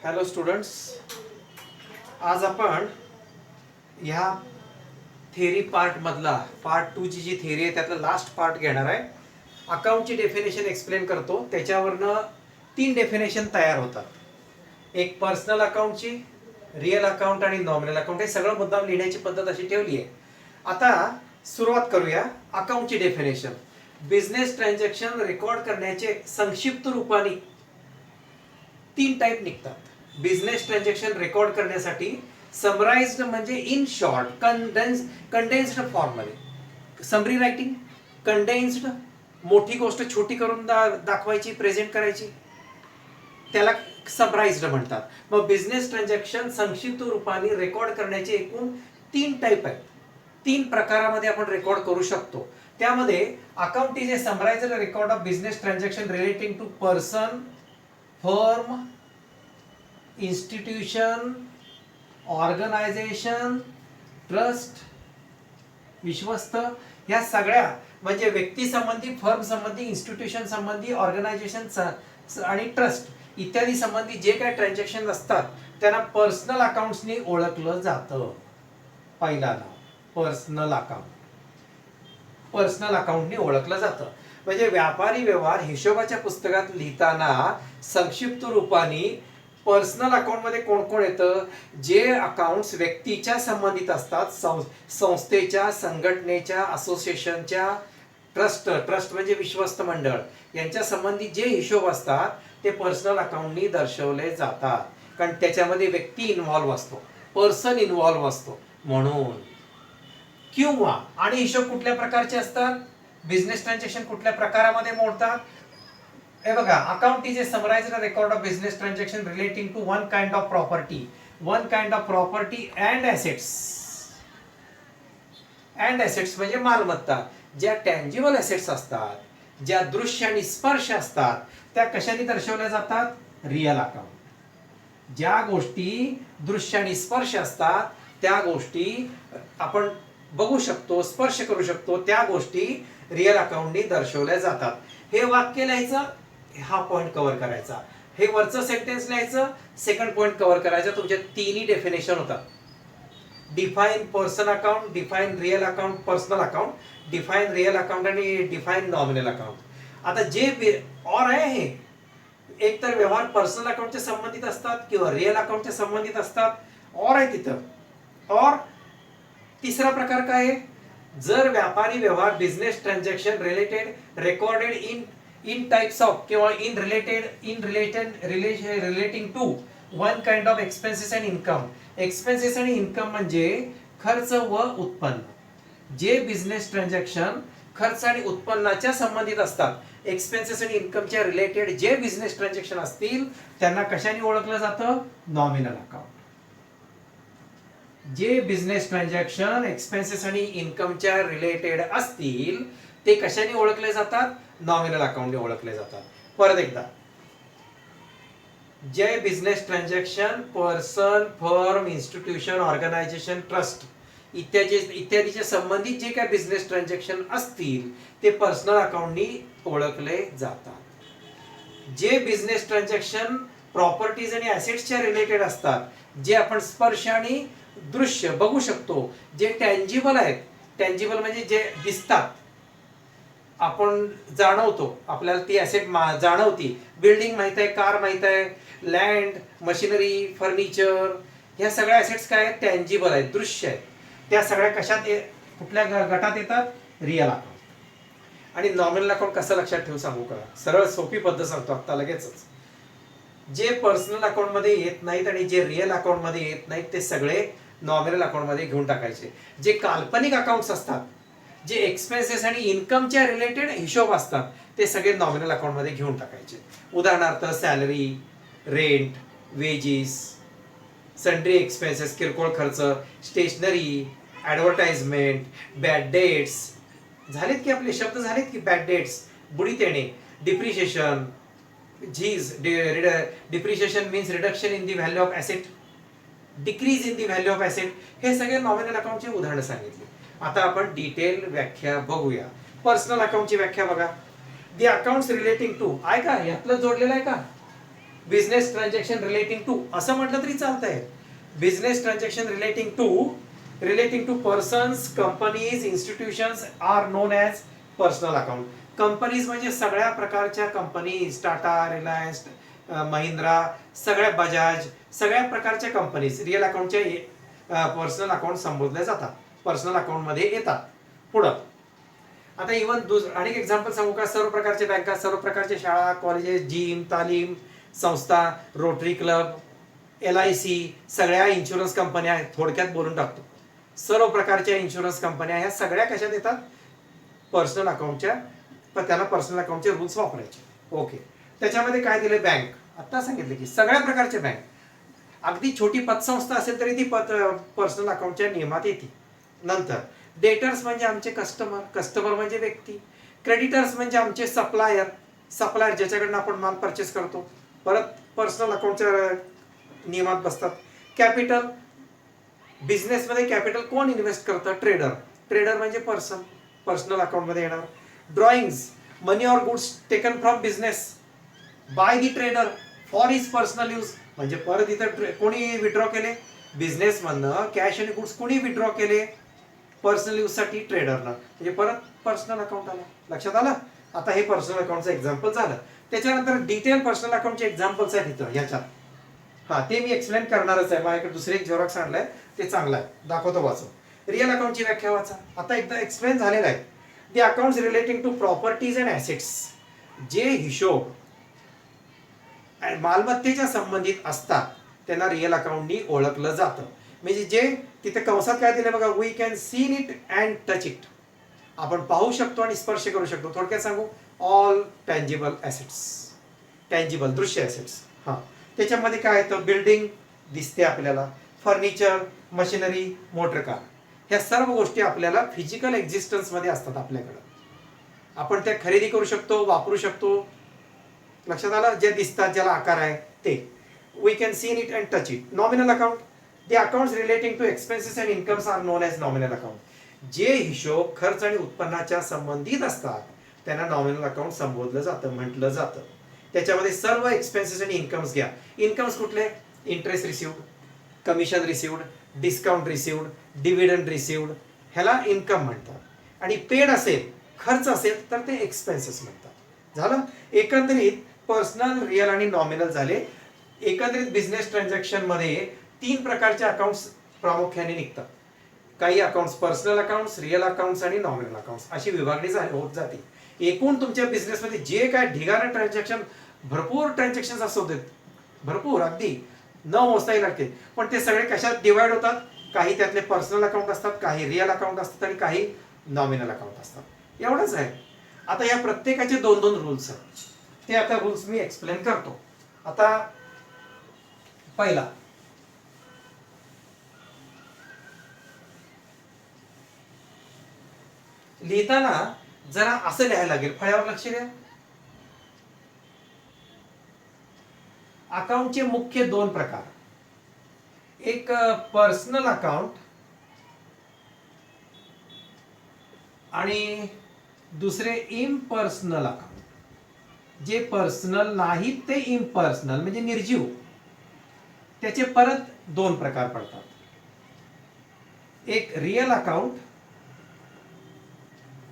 Hello students, आज आपण ह्या थेरी पार्ट मधला पार्ट 2 ची जी थेरी आहे त्यातला लास्ट पार्ट घेणार आहे. अकाउंटची डेफिनेशन एक्सप्लेन करतो. त्याच्यावरनं 3 डेफिनेशन तयार होतात. एक पर्सनल अकाउंटची, रिअल अकाउंट आणि नॉमिनल अकाउंट. हे सगळं मुद्दाम लिहिण्याची पद्धत अशी ठेवली आहे. आता सुरुवात करूया. अकाउंटची डेफिनेशन. बिझनेस ट्रान्झॅक्शन रेकॉर्ड करण्याचे संक्षिप्त रूपाने 3 टाईप निघतात. बिझनेस ट्रान्झॅक्शन रेकॉर्ड करण्यासाठी समराइज्ड म्हणजे इन शॉर्ट, कंडेन्स्ड फॉर्म मध्ये समरी रायटिंग, कंडेन्स्ड मोठी गोष्ट छोटी करून दाखवायची, प्रेझेंट करायची, त्याला समराइज्ड म्हणतात. मग बिझनेस ट्रान्झॅक्शन संक्षिप्त रूपाने रेकॉर्ड करण्याचे एकूण 3 टाईप आहेत. 3 प्रकारामध्ये आपण रेकॉर्ड करू शकतो. त्यामध्ये account is a summarised record of business transaction relating to person, firm, institution, organisation, trust, विश्वस्त, या सगळ्या म्हणजे व्यक्ती संबंधी, फर्म संबंधी, इन्स्टिट्यूशन संबंधी, ऑर्गनायझेशन आणि ट्रस्ट इत्यादी संबंधी जे काही ट्रान्झॅक्शन असतात त्यांना पर्सनल अकाउंट्सनी ओळखलं जातं. पहिला नाव पर्सनल अकाउंट. पर्सनल अकाउंटनी ओळखलं जातं. म्हणजे व्यापारी व्यवहार हिशोबाच्या पुस्तकात लिहिताना संक्षिप्त रूपाने पर्सनल अकाउंट मध्ये कोण कोण येतं? जे अकाउंट्स व्यक्तीच्या संबंधित असतात, संस्थेच्या, संघटनेच्या, असोसिएशनच्या, ट्रस्ट म्हणजे विश्वस्त मंडळ यांच्या संबंधित जे हिशोब असतात ते पर्सनल अकाउंटनी दर्शवले जातात. कारण त्याच्यामध्ये व्यक्ती इन्व्हॉल्व्ह असतो, पर्सन इन्व्हॉल्व्ह असतो म्हणून. किंवा आणि हिशोब कुठल्या प्रकारचे असतात? बिझनेस ट्रान्झॅक्शन कुठल्या प्रकारामध्ये मोडतात? हे बघा, account is a summarised record of business transaction relating to one kind of property and assets. And assets म्हणजे मालमत्ता. ज्या टँजिबल ॲसेट्स असतात, ज्या दृश्य आणि स्पर्श असतात, त्या कशाने दर्शवल्या जातात? Real account. ज्या गोष्टी दृश्य आणि स्पर्श असतात त्या गोष्टी आपण बघू शकतो, स्पर्श करू शकतो, त्या गोष्टी रिअल अकाउंटनी दर्शवल्या जातात. हे वाक्य लिहायचं, हा पॉइंट कव्हर करायचा. हे वरचं सेंटेन्स लिहायचं, सेकंड पॉइंट कव्हर करायचा. तुमच्या 3 डेफिनेशन होतात. Define person account, define real account, personal account, define real account आणि डिफाईन नॉमिनल अकाउंट. आता जे और आहे हे एक तर व्यवहार पर्सनल अकाउंटच्या संबंधित असतात किंवा रिअल अकाउंटच्या संबंधित असतात. और आहे तिथं. और तिसरा प्रकार काय आहे? जर व्यापारी व्यवहार business transaction recorded in types of किंवा relating to one kind of expenses and income. Expenses आणि इन्कम म्हणजे खर्च व उत्पन्न. जे बिझनेस ट्रान्झॅक्शन खर्च आणि उत्पन्नाच्या संबंधित असतात, एक्सपेन्सेस आणि इन्कमच्या रिलेटेड जे बिझनेस ट्रान्झॅक्शन असतील त्यांना कशाने ओळखलं जातं? Nominal account. जे बिझनेस ट्रान्झॅक्शन एक्सपेन्सेस आणि इन्कमच्या रिलेटेड असतील ते कशाने ओळखले जातात? नॉमिनल अकाउंटने ओळखले जातात. परत एकदा, जे business transaction person, firm, institution, organization, trust इत्यादीच्या संबंधित जे काही बिझनेस ट्रान्झॅक्शन असतील ते पर्सनल अकाउंटनी ओळखले जातात. जे बिझनेस ट्रान्झॅक्शन प्रॉपर्टीज आणि ॲसेट्सच्या रिलेटेड असतात, जे आपण स्पर्श आणि दृश्य बघू शकतो, जे टँजिबल आहेत, टँजिबल म्हणजे जे दिसतात, आपण जाणवतो, आपल्याला ती ॲसेट जाणवती. बिल्डिंग माहित आहे, कार माहित आहे, लँड, मशिनरी, फर्निचर, ह्या सगळ्या ॲसेट्स काय आहेत? टँजिबल आहेत, दृश्य आहेत. त्या सगळ्या कशात कुठल्या गटात येतात? Real account. आणि नॉमिनल अकाउंट कसं लक्षात ठेवू सांगू का? सरळ सोपी पद्धत सांगतो आता लगेचच. जे पर्सनल अकाउंट मध्ये येत नाहीत आणि जे रिअल अकाउंट मध्ये येत नाहीत ते सगळे नॉमिनल अकाउंट मध्ये घेऊन टाकायचे. जे काल्पनिक अकाउंट्स असतात, जे एक्सपेन्सेस आणि इन्कमच्या रिलेटेड हिशोब असतात ते सगळे नॉमिनल अकाउंट मध्ये घेऊन टाकायचे. उदाहरणार्थ salary, rent, wedges, sundry expenses, किरकोळ खर्च, स्टेशनरी, ॲडव्हर्टाइजमेंट, बॅड डेट्स. झालेत की आपले शब्द झालेत की? बॅड डेट्स, बुडीत येणे, depreciation, depreciation means reduction in the value of asset, decrease in the value of asset. हे सगळे नॉमिनल अकाउंटचे उदाहरणं सांगितली. आता आपण डिटेल व्याख्या बघूया. पर्सनल अकाउंटची व्याख्या बघा. दी अकाउंट्स रिलेटिंग टू, आहे का यातलं जोडलेलं आहे का? बिझनेस ट्रान्झॅक्शन रिलेटिंग टू असं म्हटलं तरी चालतंय. Business transaction relating to persons, companies, institutions are known as personal account. Companies म्हणजे सगळ्या प्रकारच्या कंपनीज, टाटा, रिलायन्स, महिंद्रा, सगळ्या बजाज, सगळ्या प्रकारच्या कंपनीज रिअल अकाउंटच्या पर्सनल अकाउंट संबोधले जातात, पर्सनल अकाउंट मध्ये येतात. पुढं आता इव्हन अनेक एक्झाम्पल सांगू का? सर्व प्रकारच्या बँका, सर्व प्रकारच्या शाळा, कॉलेजेस, जिम, तालीम संस्था, रोटरी क्लब, LIC, सगळ्या इन्शुरन्स कंपन्या आहेत. थोडक्यात बोलून टाकतो, सर्व प्रकारच्या इन्शुरन्स कंपन्या ह्या सगळ्या कशात येतात? पर्सनल अकाउंटच्या. पण त्यांना पर्सनल अकाउंटचे रूल्स वापरायचे. ओके, त्याच्यामध्ये काय दिले? बँक. आता सांगितलं की सगळ्या प्रकारच्या बँक, अगदी छोटी पतसंस्था असेल तरी ती पर्सनल अकाउंटच्या नियमात येते. नंतर डेटर्स म्हणजे आमचे कस्टमर, कस्टमर म्हणजे व्यक्ती. क्रेडिटर्स म्हणजे आमचे सप्लायर, सप्लायर ज्याच्याकडनं आपण माल परचेस करतो, परत पर्सनल अकाउंटच्या नियमात बसतात. कॅपिटल, बिझनेसमध्ये कॅपिटल कोण इन्व्हेस्ट करतं? ट्रेडर. ट्रेडर म्हणजे पर्सन, पर्सनल अकाउंटमध्ये येणार. Drawings, money or goods taken from business by the trader for his personal use, म्हणजे परत इथं कोणी विड्रॉ केले? बिझनेस मधनं कॅश आणि गुड्स कोणी विड्रॉ केले? पर्सनल यूज साठी ट्रेडरला, म्हणजे परत पर्सनल अकाउंट आला. लक्षात आलं? आता हे पर्सनल अकाउंटचं एक्झाम्पल झालं. त्याच्यानंतर डिटेल पर्सनल अकाउंटचे एक्झाम्पल्स आहेत इथं ह्याच्यात. हा, ते मी एक्सप्लेन करणारच आहे. माझ्याकडे दुसरे एक झेरॉक्स आणलाय, ते चांगलं आहे, दाखवतो वाचून. रिअल अकाउंटची व्याख्या वाचा. आता एकदा एक्सप्लेन झालेलं आहे. The accounts relating to properties and assets, जे हिशोब मालमत्तेच्या संबंधित असतात त्यांना रिअल अकाउंटनी ओळखलं जातं. म्हणजे जे तिथे कंसात काय दिलं बघा, we can seen it and touch it, आपण पाहू शकतो आणि स्पर्श करू शकतो. थोडक्यात सांगू, ऑल टँजिबल ॲसेट्स, टँजिबल दृश्य ॲसेट्स. हां, त्याच्यामध्ये काय येतं? बिल्डिंग दिसते आपल्याला, फर्निचर, मशिनरी, मोटर कार, ह्या सर्व गोष्टी आपल्याला फिजिकल एक्झिस्टन्समध्ये असतात आपल्याकडं. आपण त्या खरेदी करू शकतो, वापरू शकतो. लक्षात आलं? जे दिसतात, ज्याला आकार आहे ते. We can seen it and touch it. Nominal account, the accounts relating to expenses and incomes are known as nominal account. जे हिशोब खर्च आणि उत्पन्नाच्या संबंधित असतात त्यांना नॉमिनल अकाउंट संबोधलं जातं, म्हटलं जातं. त्याच्यामध्ये सर्व एक्सपेन्सेस आणि इन्कम्स घ्या. इन्कम्स कुठले? Interest received, commission received, discount received, dividend received, ह्याला इन्कम म्हणतात. आणि पेड असेल, खर्च असेल तर ते एक्सपेन्सेस म्हणतात. झालं? एकंदरीत पर्सनल, रिअल आणि नॉमिनल झाले. एकंदरीत बिझनेस ट्रान्झॅक्शन मध्ये 3 प्रकारचे अकाउंट्स प्रामुख्याने निघतात. काही accounts personal accounts, real accounts आणि नॉमिनल अकाउंट्स अशी विभागणी होत जाते. एकूण तुमच्या बिझनेसमध्ये जे काय ढिगारा ट्रान्झॅक्शन, भरपूर ट्रान्झॅक्शन असतात, भरपूर, अगदी न मोजता येईल लागते, पण ते सगळे कशात डिवाइड होतात? काही त्यातले पर्सनल अकाउंट असतात, काही रिअल अकाउंट असतात आणि काही नॉमिनल अकाउंट असतात. एवढंच आहे. आता या प्रत्येकाचे 2-2 रूल्स आहेत. ते आता रूल्स मी एक्सप्लेन करतो. आता पहिला, लिहिताना जरा असं लिहायला लागेल, फळ्यावर लक्ष द्या. अकाउंटचे मुख्य 2 प्रकार, एक पर्सनल अकाउंट आणि दुसरे इम्पर्सनल अकाउंट. जे पर्सनल नाहीत ते इम्पर्सनल म्हणजे निर्जीव, त्याचे परत 2 प्रकार पडतात. एक रिअल अकाउंट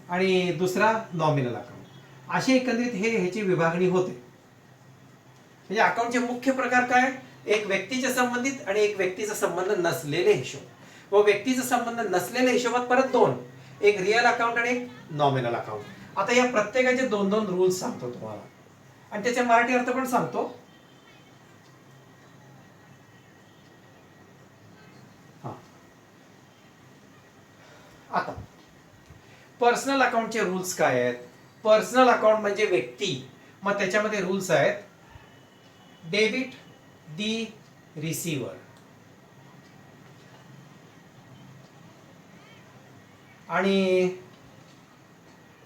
आणि दुसरा नॉमिनल अकाउंट. अशी एकंदरीत ह्याची विभागणी होते. म्हणजे अकाउंटचे मुख्य प्रकार काय? एक व्यक्तीच्या संबंधित आणि एक व्यक्तीचा संबंध नसलेले हिशोब. व व्यक्तीचा संबंध नसलेल्या हिशोबात परत 2, एक रिअल अकाउंट आणि एक नॉमिनल अकाउंट. आता या प्रत्येकाचे 2-2 रूल्स सांगतो तुम्हाला आणि त्याचे मराठी अर्थ पण सांगतो. आता पर्सनल अकाउंटचे रूल्स काय आहेत? पर्सनल अकाउंट म्हणजे व्यक्ती, मग त्याच्यामध्ये रूल्स आहेत. डेबिट दी रिसिव्हर आणि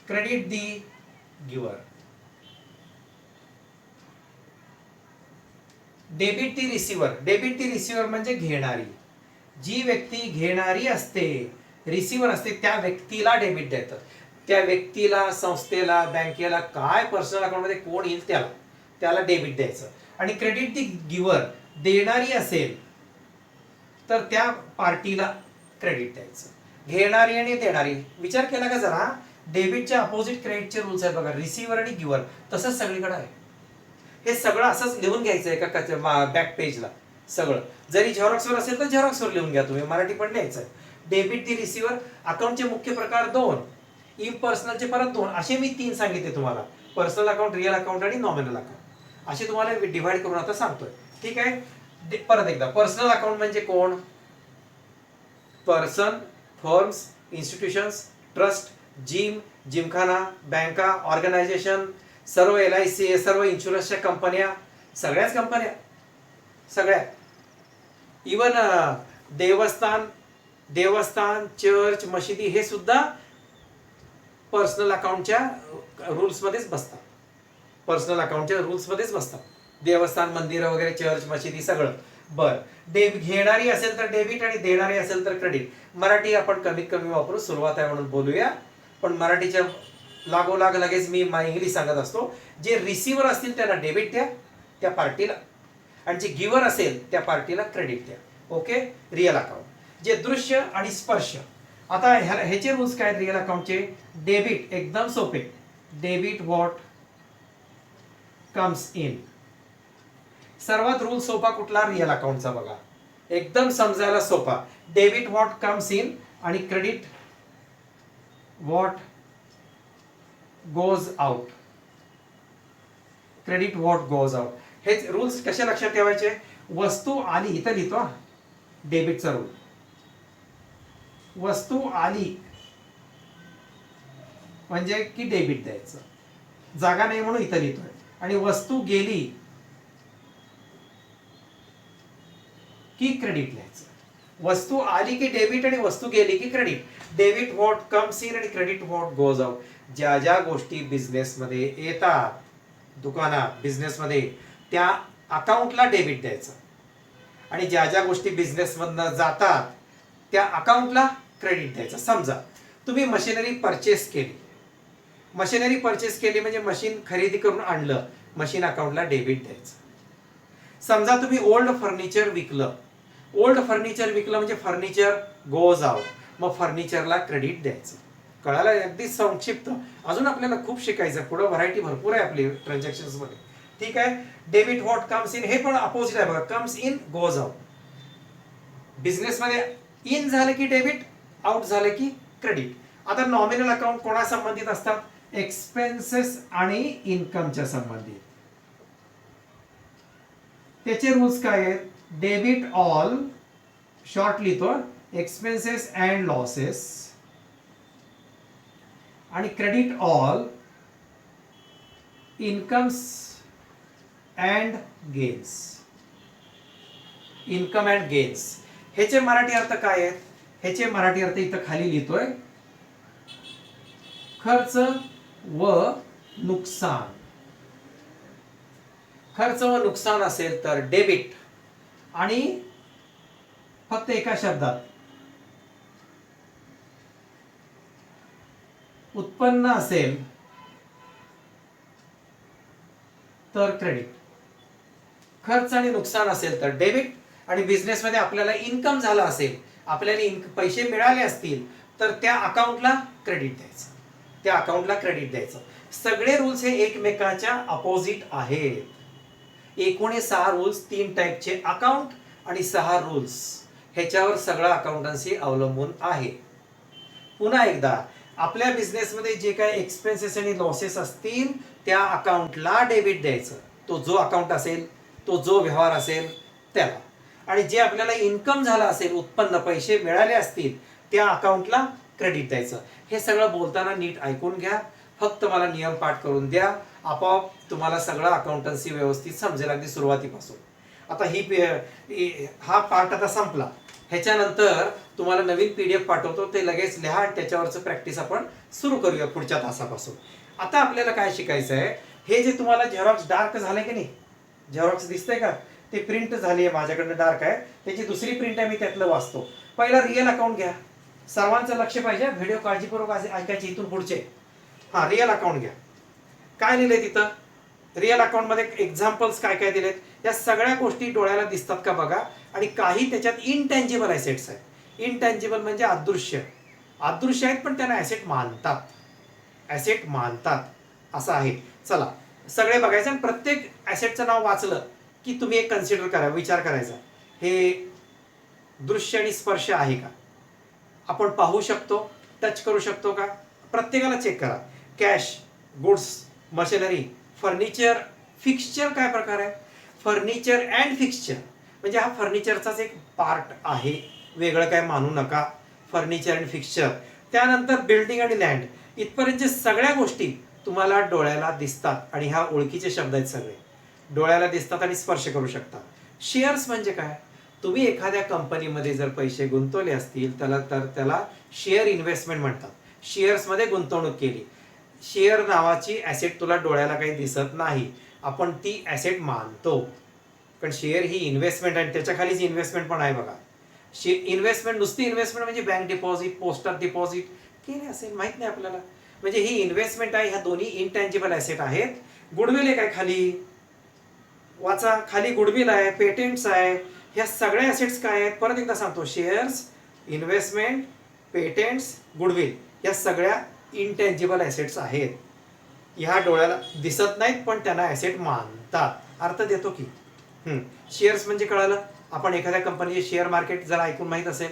क्रेडिट दी गिव्हर. डेबिट दी रिसिव्हर, डेबिट दी रिसिव्हर म्हणजे घेणारी. जी व्यक्ती घेणारी असते, रिसिव्हर असते, त्या व्यक्तीला डेबिट देतात. त्या व्यक्तीला, संस्थेला, बँकेला, काय पर्सनल अकाउंट मध्ये कोण येईल त्याला डेबिट द्यायचं. आणि क्रेडिट दी गिव्हर देणारी असेल तर त्या पार्टीला क्रेडिट द्यायचं. घेणारी आणि देणारी, विचार केला का जरा, डेबिटच्या अपोजिट क्रेडिटचे रूल्स आहेत बघा, रिसिव्हर आणि गिव्हर. तसंच सगळीकडे आहे. हे सगळं असंच लिहून घ्यायचं एका बॅक पेजला सगळं. जरी झेरॉक्सवर असेल तर झेरॉक्सवर लिहून घ्या तुम्ही, मराठी पण लिहायचं आहे. डेबिट दी रिसिव्हर, अकाउंटचे मुख्य प्रकार दोन, इम्पर्सनलचे परत दोन, असे मी 3 सांगितले तुम्हाला. पर्सनल अकाउंट, रिअल अकाउंट आणि नॉमिनल अकाउंट, असे तुम्हाला डिव्हाइड करून आता सांगतोय. ठीक आहे. परत एकदा, पर्सनल अकाउंट म्हणजे कोण? Person, firms, institutions, trust, Gymkhana, बँका, ऑर्गनायझेशन, सर्व LIC, सर्व इन्शुरन्सच्या कंपन्या, सगळ्याच कंपन्या, सगळ्या. इवन देवस्थान, चर्च, मशिदी, हे सुद्धा पर्सनल अकाउंटच्या रूल्स मध्येच बसतात. पर्सनल अकाउंटच्या रूल्स मध्येच बसतात. देवस्थान, मंदिर वगैरे, चर्च, मशिदी सगळं. बर, घेणारी असेल तर डेबिट आणि देणारी असेल तर क्रेडिट. मराठी आपण कमीत कमी वापरू, सुरुवात आहे म्हणून बोलूया. पण मराठीच्या लागोलाग लगेच मी इंग्लिश सांगत असतो. जे रिसिव्हर असतील त्यांना डेबिट द्या त्या पार्टीला, आणि जे गिव्हर असेल त्या पार्टीला क्रेडिट द्या. ओके. रिअल अकाउंट, जे दृश्य आणि स्पर्श. आता ह्याचे रूल्स काय रिअल अकाउंटचे? डेबिट एकदम सोपे, डेबिट व्हॉट कम्स इन. सर्वात रूल सोपा कुठला? रिअल अकाउंटचा बघा, एकदम समजायला सोपा. डेबिट व्हॉट कम्स इन आणि credit what goes out. Credit what goes out. हेच रूल्स कशा लक्षात ठेवायचे? वस्तू आली, इथं लिहितो डेबिटचा रूल. वस्तू आली म्हणजे की डेबिट द्यायचं, जागा नाही म्हणून इथं लिहितोय. आणि वस्तू गेली की क्रेडिट लिहायचं. वस्तू आली की डेबिट आणि वस्तू गेली की credit. Debit what comes in आणि क्रेडिट व्हॉट गोज आउट. ज्या ज्या गोष्टी बिझनेसमध्ये येतात, दुकानात, बिझनेसमध्ये, त्या अकाउंटला डेबिट द्यायचं. आणि ज्या ज्या गोष्टी बिझनेसमधनं जातात त्या अकाउंटला क्रेडिट द्यायचं. समजा तुम्ही मशिनरी परचेस केली म्हणजे मशीन खरेदी करून आणलं, मशीन अकाउंटला डेबिट द्यायचं. समजा तुम्ही ओल्ड फर्निचर विकलं म्हणजे फर्निचर गोज आउट, मग फर्निचरला क्रेडिट द्यायचं. कळालं? अगदी संक्षिप्त. अजून आपल्याला खूप शिकायचं, पुढे व्हरायटी भरपूर आहे आपली ट्रान्झॅक्शन्स मध्ये. ठीक आहे. डेबिट व्हॉट कम्स इन, हे पण अपोजिट आहे बघा, comes in goes out. Business मध्ये इन झालं की डेबिट, आउट झालं की क्रेडिट. आता नॉमिनल अकाउंट कोणा संबंधित असतात? एक्सपेन्सेस आणि इन्कमच्या संबंधित. त्याचे रूल्स काय आहेत? डेबिट ऑल, शॉर्ट लिहितो, एक्सपेन्सेस अँड लॉसेस, आणि credit all incomes and gains. Income and gains. ह्याचे मराठी अर्थ काय आहेत? ह्याचे मराठी अर्थ इथं खाली लिहितोय. खर्च व नुकसान. खर्च व नुकसान असेल तर डेबिट, आणि फक्त एका शब्दात उत्पन्न असेल तर क्रेडिट. खर्च आणि नुकसान असेल तर डेबिट, आणि बिझनेसमध्ये आपल्याला इन्कम झाला असेल, आपल्याला पैसे मिळाले असतील तर त्या अकाउंटला क्रेडिट द्यायचं. सगळे रूल्स हे एकमेकांच्या अपोजिट आहेत. एकूण 6 रूल्स, 3 टाईपचे अकाउंट आणि 6 रूल्स, ह्याच्यावर सगळं अकाउंटन्सी अवलंबून आहे. पुन्हा एकदा, आपल्या बिझनेसमध्ये जे काही एक्सपेन्सेस आणि लॉसेस असतील त्या अकाउंटला डेबिट द्यायचं, तो जो अकाउंट असेल, तो जो व्यवहार असेल त्याला. आणि जे आपल्याला इन्कम झाला असेल, उत्पन्न, पैसे मिळाले असतील, त्या अकाउंटला क्रेडिट द्यायचं. हे सगळं बोलताना नीट ऐकून घ्या, फक्त मला नियम पाठ करून द्या, आपोआप तुम्हाला सगळं अकाउंटन्सी व्यवस्थित समजेल अगदी सुरुवातीपासून. आता हा पार्ट आता संपला. ह्याच्यानंतर तुम्हाला नवीन PDF पाठवतो, ते लगेच लिहा, त्याच्यावरचं प्रॅक्टिस आपण सुरू करूया पुढच्या तासापासून. आता आपल्याला काय शिकायचं आहे? हे जे तुम्हाला झेरॉक्स डार्क झालंय की नाही, झेरॉक्स दिसतंय का? ते प्रिंट झाली आहे माझ्याकडनं, डार्क आहे, त्याची दुसरी प्रिंट आहे, मी त्यातलं वाचतो. पहिला रिअल अकाउंट घ्या, सर्वांचं लक्ष पाहिजे, व्हिडिओ काळजीपूर्वक ऐकायचे इथून पुढचे. रिअल अकाउंट घ्या. काय लिहिलंय तिथं? रिअल अकाउंटमध्ये एक्झाम्पल्स काय काय दिलेत या सगळ्या गोष्टी डोळ्याला दिसतात का बघा. आणि काही त्याच्यात इनटँजिबल ॲसेट्स आहेत. इनटँजिबल म्हणजे अदृश्य अदृश्य आहेत पण त्यांना ॲसेट मानतात असं आहे. चला सगळे बघायचं आणि प्रत्येक ॲसेटचं नाव वाचलं की तुम्ही एक कन्सिडर करा, विचार करायचा हे दृश्य आणि स्पर्श आहे का, आपण पाहू शकतो, टच करू शकतो का, प्रत्येकाला चेक करा. Cash, goods, machinery, furniture, fixture काय प्रकार आहे, फर्निचर अँड फिक्स्चर म्हणजे हा फर्निचरचाच एक पार्ट आहे, वेगळं काय मानू नका. Furniture and fixture. त्यानंतर बिल्डिंग आणि लँड. इथपर्यंत सगळ्या गोष्टी तुम्हाला डोळ्याला दिसतात आणि ह्या ओळखीचे शब्द आहेत सगळे, डोळ्याला दिसतात आणि स्पर्श करू शकता. शेअर्स म्हणजे काय, तुम्ही एखाद्या कंपनीमध्ये जर पैसे गुंतवले असतील तर त्याला शेअर इन्व्हेस्टमेंट म्हणतात. शेअर्समध्ये गुंतवणूक केली. शेअर नावाची ॲसेट तुला डोळ्याला काही दिसत नाही, आपण ती ॲसेट मानतो, पण शेअर ही इन्व्हेस्टमेंट आणि त्याच्या खालीच इन्व्हेस्टमेंट पण आहे बघा. इन्व्हेस्टमेंट नुसती इन्व्हेस्टमेंट म्हणजे बँक डिपॉझिट, पोस्टल डिपॉझिट केले असेल माहित नाही आपल्याला, म्हणजे ही इन्व्हेस्टमेंट आहे. ह्या दोन्ही इनटँजिबल ॲसेट आहेत. गुडविल आहे काय खाली वाचा, खाली गुडविल आहे, पेटेंट्स आहे. ह्या सगळ्या ॲसेट्स काय आहेत परत एकदा सांगतो, शेअर्स, इन्व्हेस्टमेंट, पेटेंट्स, गुडविल या सगळ्या इनटँजिबल ॲसेट्स आहेत. ह्या डोळ्याला दिसत नाहीत पण त्यांना ॲसेट मानतात. अर्थ देतो की शेअर्स म्हणजे कळालं, आपण एखाद्या कंपनीचे शेअर मार्केट जर ऐकून माहीत असेल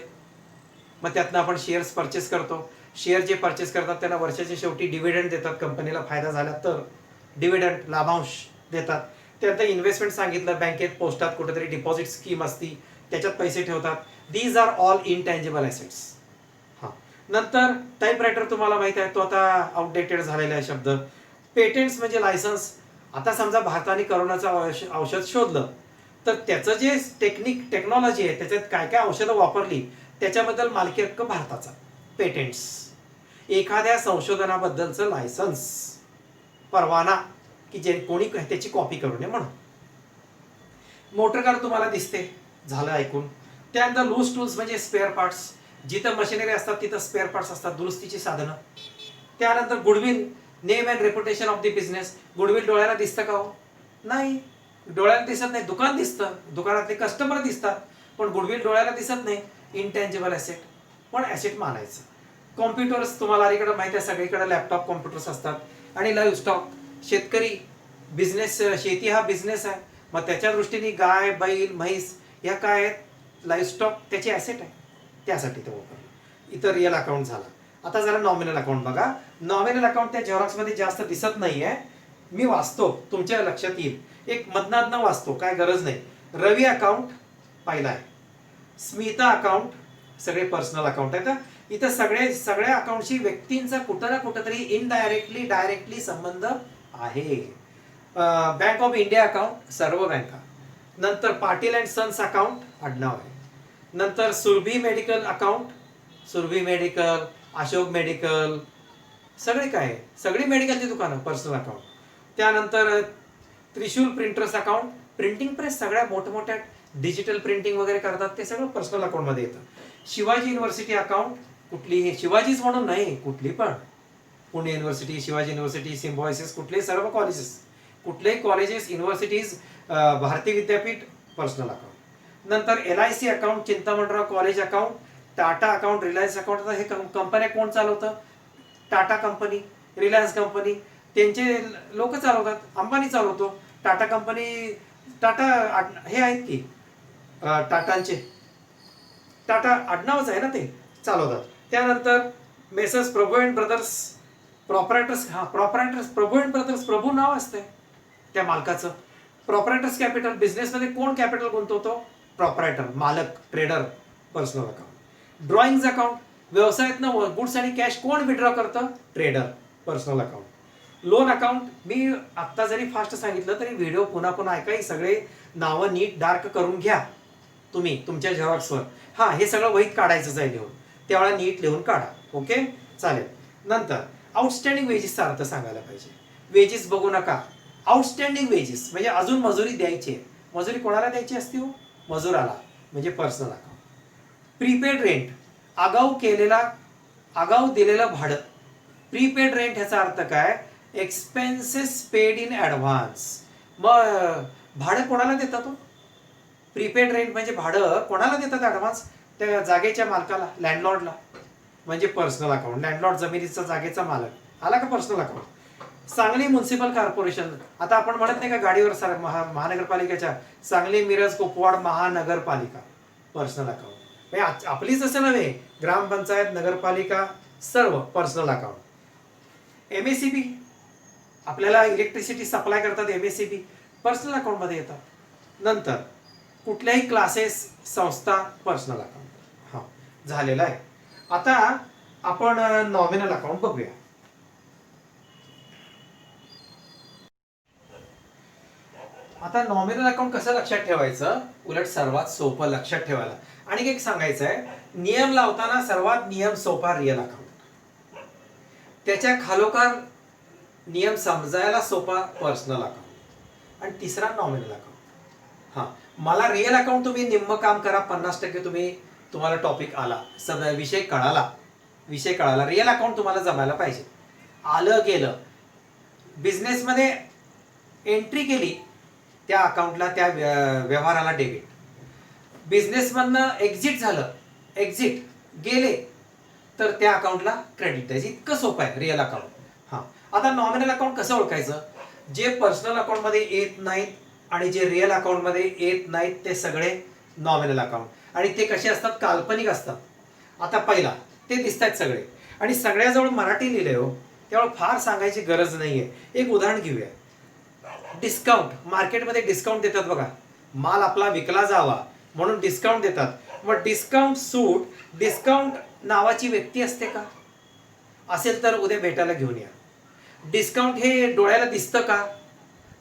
मग त्यातनं आपण शेअर्स परचेस करतो. शेअर जे परचेस करतात त्यांना वर्षाच्या शेवटी डिव्हिडंड देतात, कंपनीला फायदा झाला तर डिव्हिडंड लाभांश देतात. त्यानंतर इन्व्हेस्टमेंट सांगितलं, बँकेत पोस्टात कुठेतरी डिपॉझिट स्कीम असती त्याच्यात पैसे ठेवतात. These are all intangible assets. हां, नंतर टाईपरायटर तुम्हाला माहिती आहे तो आता आउटडेटेड झालेला आहे शब्द. पेटेंट्स म्हणजे लायसन्स. आता समजा भारताने करोनाचं औषध शोधलं तर त्याचं जे टेक्नॉलॉजी आहे त्याच्यात काय काय औषधं वापरली त्याच्याबद्दल मालकी हक्क भारताचा, पेटेंट्स. एखाद्या संशोधनाबद्दलचं लायसन्स, परवाना की जे कोणी त्याची कॉपी करू नये म्हणून. मोटर कार तुम्हाला दिसते, झालं ऐकून. त्यानंतर लूज टूल्स म्हणजे स्पेअर पार्ट्स, जिथं मशिनरी असतात तिथं स्पेअर पार्ट्स असतात, दुरुस्तीची साधनं. त्यानंतर goodwill, name and reputation of the business. Goodwill डोळ्याला दिसतं का हो, नाही, डोळ्याला दिसत नाही. दुकान दिसतं, दुकानातले कस्टमर दिसतात पण गुडविल डोळ्याला दिसत नाही. इनटँजिबल ॲसेट पण ॲसेट मानायचं. कॉम्प्युटर्स तुम्हाला अलीकडे माहिती आहे, सगळीकडे लॅपटॉप कॉम्प्युटर्स असतात. आणि लाईव्ह स्टॉक, शेतकरी, बिझनेस, शेती हा बिझनेस आहे मग त्याच्या दृष्टीने गाय, बैल, म्हैस या काय आहेत, लाईव्ह स्टॉक त्याची ॲसेट आहे, त्यासाठी ते वापरलं. इतर रिअल अकाउंट झाला. आता जरा नॉमिनल अकाउंट बघा. नॉमिनल अकाउंट त्या झेरॉक्समध्ये जास्त दिसत नाहीये, मी वाचतो तुमच्या लक्षात येईल. एक मधनातनं वाचतो, काय गरज नाही. रवी अकाउंट पाहिला आहे, स्मिता अकाउंट सगळे पर्सनल अकाउंट आहेत. इथं सगळ्या अकाउंटशी व्यक्तींचा कुठं ना कुठंतरी इनडायरेक्टली डायरेक्टली संबंध आहे. बँक ऑफ इंडिया अकाउंट सर्व बँका. नंतर पाटील अँड सन्स अकाउंट आडनाव आहे. नंतर Surabhi medical account, Surabhi medical, Ashok medical, सगळे काय आहे, सगळी मेडिकलची दुकानं, पर्सनल अकाउंट. त्यानंतर Trishul printers account, printing press, सगळ्या मोठमोठ्या डिजिटल प्रिंटिंग वगैरे करतात ते सगळं पर्सनल अकाउंटमध्ये येतं. शिवाजी युनिव्हर्सिटी अकाउंट, कुठलीही, शिवाजीच म्हणून नाही, कुठली पण, Pune university, Shivaji university, Symbiosis, कुठले सर्व कॉलेजेस, कुठलेही कॉलेजेस, युनिव्हर्सिटीज, भारतीय विद्यापीठ, पर्सनल अकाउंट. नंतर LIC account, Chintamanrao college account, Tata account, Reliance account. हे कंपन्या कोण चालवतं, टाटा कंपनी, रिलायन्स कंपनी, त्यांचे लोक चालवतात, अंबानी चालवतो. टाटा कंपनी, टाटा हे आहेत की टाटांचे, टाटा आडनावच आहे ना, ते चालवतात. त्यानंतर messrs Prabhu and brothers, proprietors. Proprietors, Prabhu and brothers, Prabhu नाव असतंय त्या मालकाचं. प्रॉपरायटर्स कॅपिटल, बिझनेसमध्ये कोण कॅपिटल गुंतवतो, प्रॉपरायटर, मालक, trader, personal account. Drawings account, व्यवसायातनं गुड्स आणि कॅश कोण विड्रॉ करतं, trader, personal account. Loan account, मी आत्ता जरी फास्ट सांगितलं तरी व्हिडिओ पुन्हा पुन्हा ऐका, ही सगळे नावं नीट डार्क करून घ्या तुम्ही तुमच्या झेरॉक्सवर. हां, हे सगळं वहीत काढायचंच आहे लिहून, त्यावेळेला नीट लिहून काढा. ओके, चालेल. नंतर आउटस्टँडिंग वेजेसचा अर्थ सांगायला पाहिजे. वेजेस बघू नका, आउटस्टँडिंग वेजेस म्हणजे अजून मजुरी द्यायची आहे. मजुरी कोणाला द्यायची असते हो, मजुराला, म्हणजे पर्सनल अकाउंट. प्रीपेड रेंट, आगाऊ दिलेलं भाडं. प्रीपेड रेंट ह्याचा अर्थ काय, एक्सपेन्सेस पेड इन ॲडव्हान्स. मग भाडं कोणाला देतात तो? प्रीपेड रेंट म्हणजे भाडं कोणाला देतात ॲडव्हान्स? त्या जागेच्या मालकाला, लँडलॉर्डला. म्हणजे पर्सनल अकाउंट. लँडलॉर्ड जमिनीचा जागेचा मालक आला का personal account. Sangli municipal corporation, आता आपण म्हणत नाही का गाडीवर महानगरपालिकेच्या सांगली मिरज कुपवाड महानगरपालिका, पर्सनल अकाउंट. म्हणजे आपलीच असं नव्हे, ग्रामपंचायत नगरपालिका सर्व पर्सनल अकाउंट. MSCB आपल्याला इलेक्ट्रिसिटी सप्लाय करतात, MSCB पर्सनल अकाउंट मध्ये येतात. नंतर कुठल्याही क्लासेस संस्था पर्सनल अकाउंट. हा झालेला आहे. आता आपण नॉमिनल अकाउंट बघूया. आता नॉमिनल अकाउंट कसं लक्षात ठेवायचं, उलट सर्वात सोपं लक्षात ठेवायला. आणि एक सांगायचं आहे, नियम लावताना सर्वात नियम सोपा रिअल अकाउंट, त्याच्या खालोखाल नियम समजायला सोपा पर्सनल अकाउंट, आणि तिसरा नॉमिनल अकाउंट. हा मला रिअल अकाउंट तुम्ही निम्म काम करा, 50% तुम्हाला टॉपिक आला, विषय कळाला. रिअल अकाउंट तुम्हाला जमायला पाहिजे. आलं गेलं, बिझनेसमध्ये एंट्री केली त्या अकाउंटला, त्या व्यवहाराला डेबिट. बिझनेसमधनं एक्झिट झालं, एक्झिट गेले, तर त्या अकाउंटला क्रेडिट द्यायचं. इतकं सोपं आहे रिअल अकाउंट. हा आता नॉमिनल अकाउंट कसं ओळखायचं? जे पर्सनल अकाउंट मध्ये येत नाहीत आणि जे रिअल अकाउंट मध्ये येत नाहीत ते सगळे नॉमिनल अकाउंट. आणि ते कसे असतात? काल्पनिक असतात. आता पहिला ते दिसतात सगळे, आणि सगळ्याजवळ मराठी लिहिले हो, त्यामुळे फार सांगायची गरज नाहीये. एक उदाहरण घेऊया. डिस्काउंट, मार्केटमध्ये डिस्काउंट देतात बघा, माल आपला विकला जावा म्हणून डिस्काउंट देतात. मग डिस्काउंट सूट, डिस्काउंट नावाची व्यक्ती असते का? असेल तर उद्या भेटायला घेऊन या. डिस्काउंट हे डोळ्याला दिसतं का?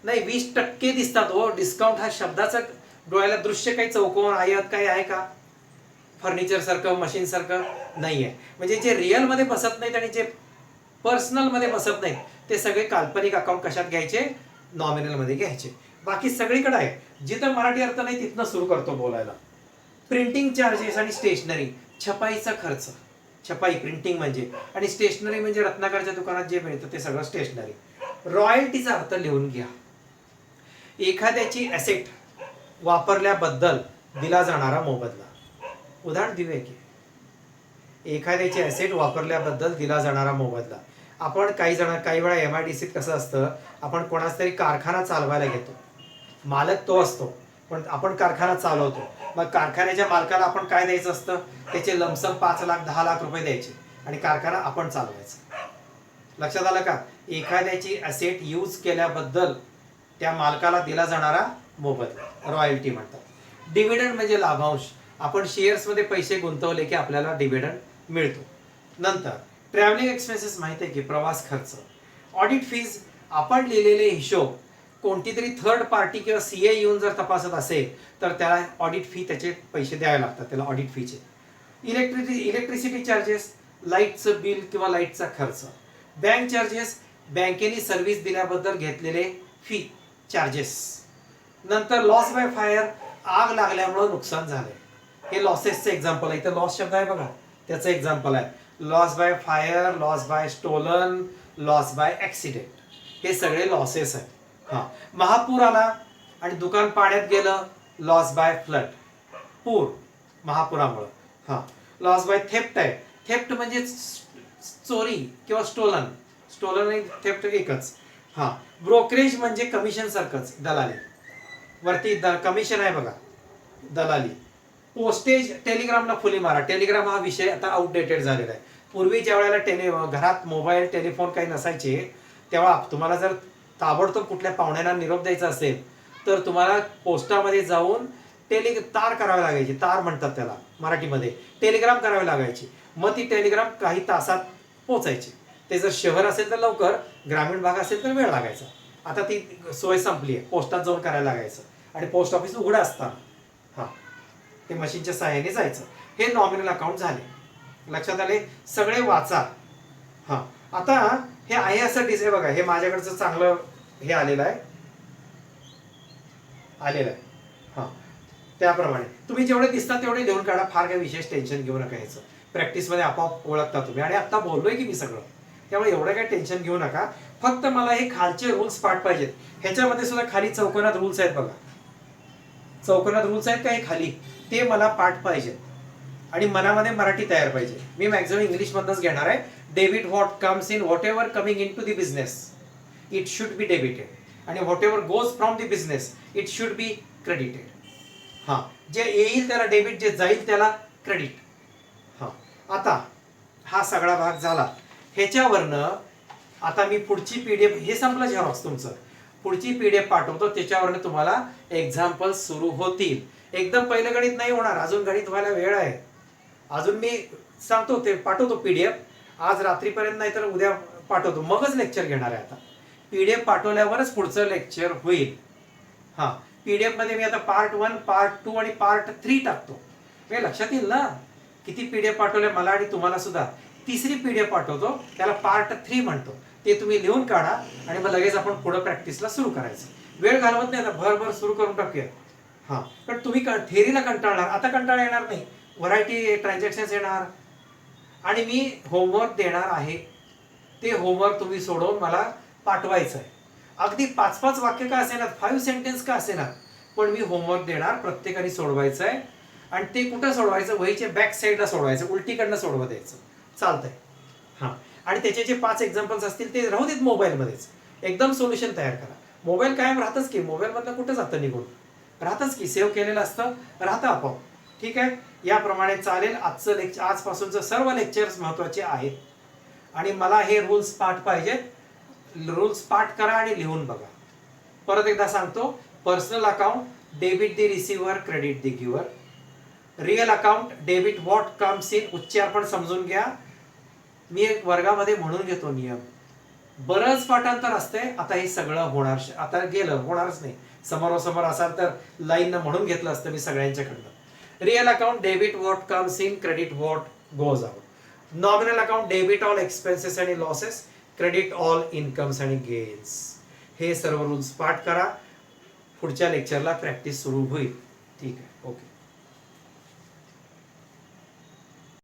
नाही, 20% दिसतात हो. डिस्काउंट हा शब्दाचा डोळ्याला दृश्य काही चौकोन आयत काही आहे का? फर्निचर सारखं, मशीन सारखं नाहीये. म्हणजे जे रिअल मध्ये बसत नाहीत आणि जे पर्सनल मध्ये बसत नाहीत ते सगळे काल्पनिक अकाउंट कशात घ्यायचे? नॉमिनल मध्ये घ्यायचे. बाकी सगळीकडे आहे. जिथं मराठी अर्थ नाही तिथनं सुरू करतो बोलायला. प्रिंटिंग चार्जेस आणि स्टेशनरी, छपाईचा खर्च, छपाई प्रिंटिंग म्हणजे, आणि स्टेशनरी म्हणजे रत्नाकरच्या दुकानात जे मिळतं ते सगळं स्टेशनरी. रॉयल्टीचा अर्थ लिहून घ्या. एखाद्याची ॲसेट वापरल्याबद्दल दिला जाणारा मोबदला. उदाहरण देऊया की, एखाद्याची ॲसेट वापरल्याबद्दल दिला जाणारा मोबदला. आपण काही वेळा MIDCत कसं असतं, आपण कोणाचा तरी कारखाना चालवायला घेतो, मालक तो असतो पण आपण कारखाना चालवतो. मग कारखान्याच्या मालकाला आपण काय द्यायचं असतं? त्याचे लमसम 5 लाख 10 लाख रुपये द्यायचे आणि कारखाना आपण चालवायचा. लक्षात आलं का? एखाद्याची ॲसेट यूज केल्याबद्दल त्या मालकाला दिला जाणारा मोबदला रॉयल्टी म्हणतात. डिव्हिडंड म्हणजे लाभांश. आपण शेअर्समध्ये पैसे गुंतवले की आपल्याला डिव्हिडंड मिळतो. नंतर ट्रॅव्हलिंग एक्सपेन्सेस माहिती आहे की, प्रवास खर्च. ऑडिट फीज, आपण लिहिलेले हिशोब कोणती तरी थर्ड पार्टी किंवा CA येऊन जर तपासत असेल तर त्याला ऑडिट फी, त्याचे पैसे द्यावे लागतात त्याला ऑडिट फीचे. इलेक्ट्रिसिटी चार्जेस, लाईटचं बिल किंवा लाईटचा खर्च. बँक चार्जेस, बँकेने सर्व्हिस दिल्याबद्दल घेतलेले फी चार्जेस. नंतर लॉस बाय फायर, आग लागल्यामुळे नुकसान झालंय, हे लॉसेसचं एक्झाम्पल आहे. इथं लॉस शब्द आहे बघा, त्याचं एक्झाम्पल आहे. Loss by fire, loss by stolen, loss by accident, हे सगळे लॉसेस आहेत. हा महापूर आला आणि दुकान पाण्यात गेलं, लॉस बाय फ्लड, पूर महापुरामुळं. हा लॉस बाय थेफ्ट आहे. थेफ्ट म्हणजे चोरी किंवा स्टोलन, स्टोलन आणि थेफ्ट एकच. हा ब्रोकरेज म्हणजे कमिशन सारखंच, दलाली. वरती कमिशन आहे बघा, दलाली. पोस्टेज, टेलिग्रामला फुली मारा. टेलिग्राम हा विषय आता आउटडेटेड झालेला आहे. पूर्वी ज्या वेळेला घरात मोबाईल टेलिफोन काही नसायचे तेव्हा तुम्हाला जर ताबडतोब कुठल्या पाहुण्यांना निरोप द्यायचा असेल तर तुम्हाला पोस्टामध्ये जाऊन तार करावे लागायची. तार म्हणतात त्याला मराठीमध्ये. टेलिग्राम करावे लागायची. मग ती टेलिग्राम काही तासात पोचायची. ते जर शहर असेल तर लवकर, ग्रामीण भाग असेल तर वेळ लागायचा. आता ती सोय संपली आहे. पोस्टात जाऊन करायला लागायचं आणि पोस्ट ऑफिस उघडं असताना हा ते मशीनच्या सहाय्याने जायचं. हे नॉमिनल अकाउंट झाले. लक्षात आले? सगळे वाचा. हा आता हे आहे असं डिझाईन बघा, हे माझ्याकडचं चांगलं हे आलेलं आहे. हा त्याप्रमाणे तुम्ही जेवढे दिसतात तेवढे लिहून काढा. फार काही विशेष टेन्शन घेऊ नका. ह्याचं प्रॅक्टिसमध्ये आपोआप ओळखता तुम्ही. आणि आता बोललोय की मी सगळं, त्यामुळे एवढं काही टेन्शन घेऊ नका. फक्त मला हे खालचे रूल्स पाठ पाहिजेत. ह्याच्यामध्ये सुद्धा खाली चौकोनात रूल्स आहेत बघा, चौकोनात रूल्स आहेत का हे खाली, ते मला पाठ पाहिजेत आणि मनामध्ये मराठी तयार पाहिजे. मी मॅक्झिमम इंग्लिश मधनच घेणार आहे. Debit what comes in whatever coming in to the business it should be debited, आणि whatever goes from the business it should be credited. हा, जे येईल त्याला डेबिट, जे जाईल त्याला क्रेडिट. हा, आता हा सगळा भाग झाला. ह्याच्यावरनं आता मी पुढची पीडीएफ, हे संपलं झेरॉक्स तुमचं, पुढची पीडीएफ पाठवतो, त्याच्यावरनं तुम्हाला एक्झाम्पल सुरू होतील. एकदम पहिलं गणित नाही होणार, अजून गणित व्हायला वेळ आहे. अजून मी सांगतो ते पाठवतो पीडीएफ, आज रात्रीपर्यंत नाही तर उद्या पाठवतो, मगच लेक्चर घेणार आहे. आता पीडीएफ पाठवल्यावरच पुढचं लेक्चर होईल. हा, पीडीएफ मध्ये मी आता पार्ट 1, पार्ट 2 आणि पार्ट 3 टाकतो. हे लक्षात येईल ना किती पीडीएफ पाठवले मला आणि तुम्हाला सुद्धा. तिसरी पीडीएफ पाठवतो, त्याला पार्ट 3 म्हणतो. ते तुम्ही लिहून काढा आणि मग लगेच आपण पुढे प्रॅक्टिसला सुरू करायचं. वेळ घालवत नाही, आता भरभर सुरू करून टाकूया. हा, पण तुम्ही थेरीला कंटाळणार, आता कंटाळा येणार नाही, व्हरायटी ट्रान्झॅक्शन्स येणार. आणि मी होमवर्क देणार आहे, ते होमवर्क तुम्ही सोडवून मला पाठवायचं आहे. अगदी 5-5 वाक्य का असेना, 5 सेंटेन्स का असेना, पण मी होमवर्क देणार, प्रत्येकाने सोडवायचं आहे. आणि ते कुठं सोडवायचं, वहीच्या बॅक साईडला सोडवायचं, उलटीकडनं सोडवत द्यायचं, चालतंय. हां, आणि त्याचे जे 5 एक्झाम्पल्स असतील ते राहू देत मोबाईलमध्येच, एकदम सोल्युशन तयार करा. मोबाईल कायम राहतच की, मोबाईलमधलं कुठं जातं निघून, राहतच की, सेव्ह केलेलं असतं, राहतं आपोआप. ठीक आहे, याप्रमाणे चालेल. आजचं लेक्चर, आजपासूनचं सर्व लेक्चर्स महत्त्वाचे आहेत आणि मला हे रूल्स पाठ पाहिजेत. रूल्स पाठ करा आणि लिहून बघा. परत एकदा सांगतो, personal account debit the receiver, credit the giver. Real account debit what comes in, उच्चार पण समजून घ्या. मी एक वर्गामध्ये म्हणून घेतो नियम, बरंच पाठांतर असते. आता हे सगळं होणार, आता गेलं, होणारच नाही. समोरासमोर असाल तर लाईननं म्हणून घेतलं असतं मी सगळ्यांच्याकडनं. Real account debit what comes in, credit what goes out. Nominal account debit all expenses आणि लॉसेस, क्रेडिट ऑल इन्कम्स आणि गेन्स. हे सर्व रूल्स पाठ करा, पुढच्या लेक्चरला प्रॅक्टिस सुरू होईल. ठीक आहे, ओके.